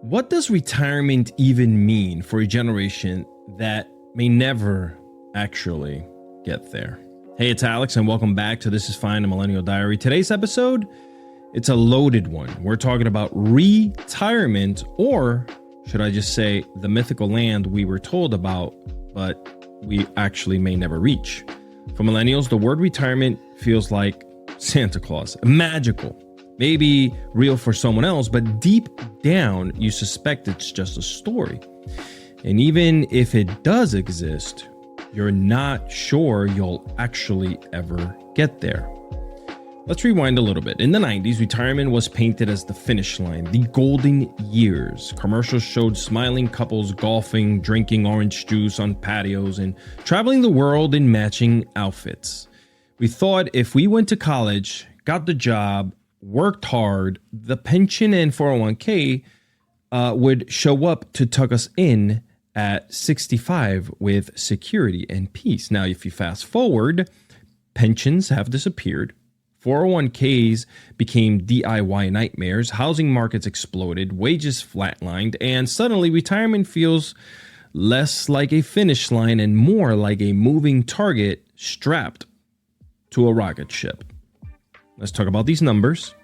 What does retirement even mean for a generation that may never actually get there? Hey, it's Alex, and welcome back to This Is Fine, a Millennial Diary. Today's episode, it's a loaded one. We're talking about retirement, or should I just say the mythical land we were told about, but we actually may never reach. For millennials, the word retirement feels like Santa Claus, magical. Maybe real for someone else, but deep down, you suspect it's just a story. And even if it does exist, you're not sure you'll actually ever get there. Let's rewind a little bit. In the 90s, retirement was painted as the finish line, the golden years. Commercials showed smiling couples golfing, drinking orange juice on patios, and traveling the world in matching outfits. We thought if we went to college, got the job, worked hard, the pension and 401k would show up to tuck us in at 65 with security and peace. Now, if you fast forward, pensions have disappeared. 401ks became DIY nightmares. Housing markets exploded. Wages flatlined. And suddenly retirement feels less like a finish line and more like a moving target strapped to a rocket ship. Let's talk about these numbers.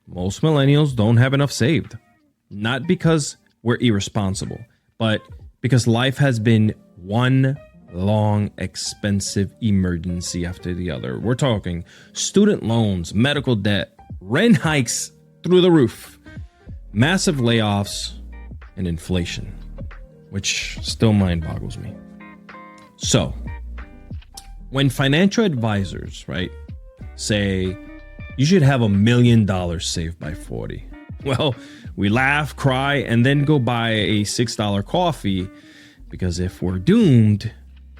Most millennials don't have enough saved. Not because we're irresponsible, but because life has been one long, expensive emergency after the other. We're talking student loans, medical debt, rent hikes through the roof, massive layoffs, and inflation, which still mind boggles me. So, when financial advisors, say, you should have $1 million saved by 40. Well, we laugh, cry, and then go buy a $6 coffee because if we're doomed,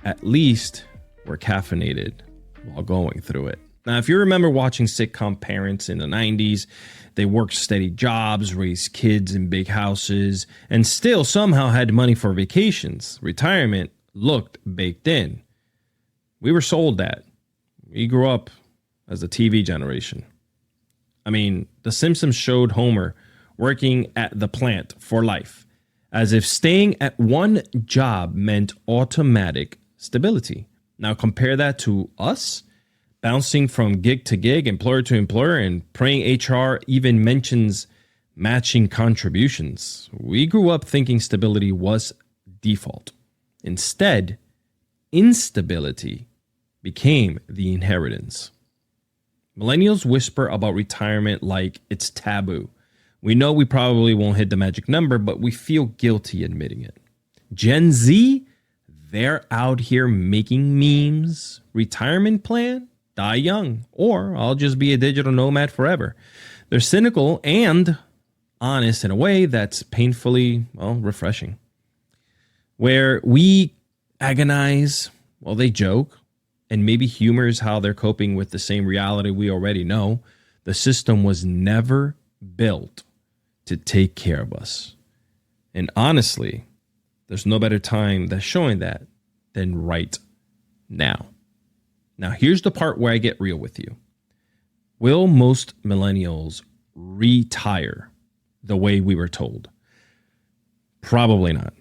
at least we're caffeinated while going through it. Now, if you remember watching sitcom Parents in the 90s, they worked steady jobs, raised kids in big houses, and still somehow had money for vacations. Retirement looked baked in. We were sold that. We grew up as the TV generation. I mean, The Simpsons showed Homer working at the plant for life, as if staying at one job meant automatic stability. Now compare that to us, bouncing from gig to gig, employer to employer, and praying HR even mentions matching contributions. We grew up thinking stability was default. Instead, instability became the inheritance. Millennials whisper about retirement like it's taboo. We know we probably won't hit the magic number, but we feel guilty admitting it. Gen Z, they're out here making memes. Retirement plan? Die young. Or I'll just be a digital nomad forever. They're cynical and honest in a way that's painfully, refreshing. Where we agonize, they joke. And maybe humor is how they're coping with the same reality we already know. The system was never built to take care of us. And honestly, there's no better time that's showing that than right now. Now, here's the part where I get real with you. Will most millennials retire the way we were told? Probably not.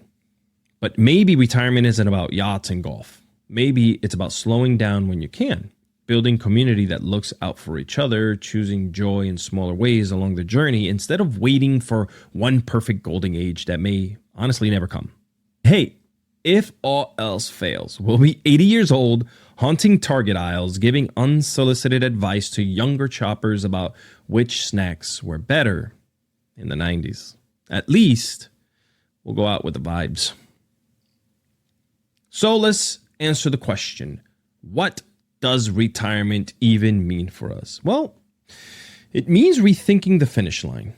But maybe retirement isn't about yachts and golf. Maybe it's about slowing down when you can, building community that looks out for each other, choosing joy in smaller ways along the journey instead of waiting for one perfect golden age that may honestly never come. Hey, if all else fails, we'll be 80 years old, haunting Target aisles, giving unsolicited advice to younger shoppers about which snacks were better in the 90s. At least we'll go out with the vibes. So let's answer the question, what does retirement even mean for us? Well, it means rethinking the finish line.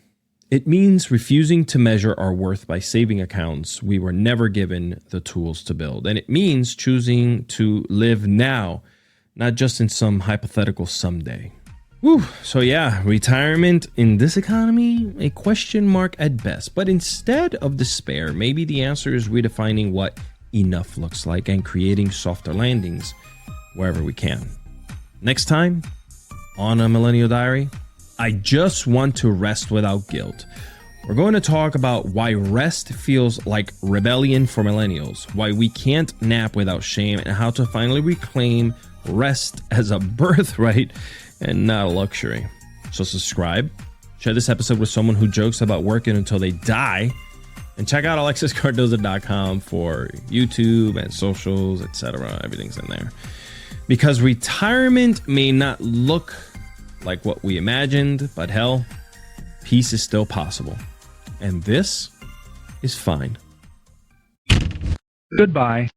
It means refusing to measure our worth by saving accounts we were never given the tools to build. And it means choosing to live now, not just in some hypothetical someday. So retirement in this economy, a question mark at best. But instead of despair, maybe the answer is redefining what enough looks like and creating softer landings wherever we can. Next time on a Millennial Diary, I just want to rest without guilt. We're going to talk about why rest feels like rebellion for millennials, why we can't nap without shame, and how to finally reclaim rest as a birthright and not a luxury. So subscribe, share this episode with someone who jokes about working until they die, and check out alexiscardoza.com for YouTube and socials, etc. Everything's in there. Because retirement may not look like what we imagined, but hell, peace is still possible. And this is fine. Goodbye.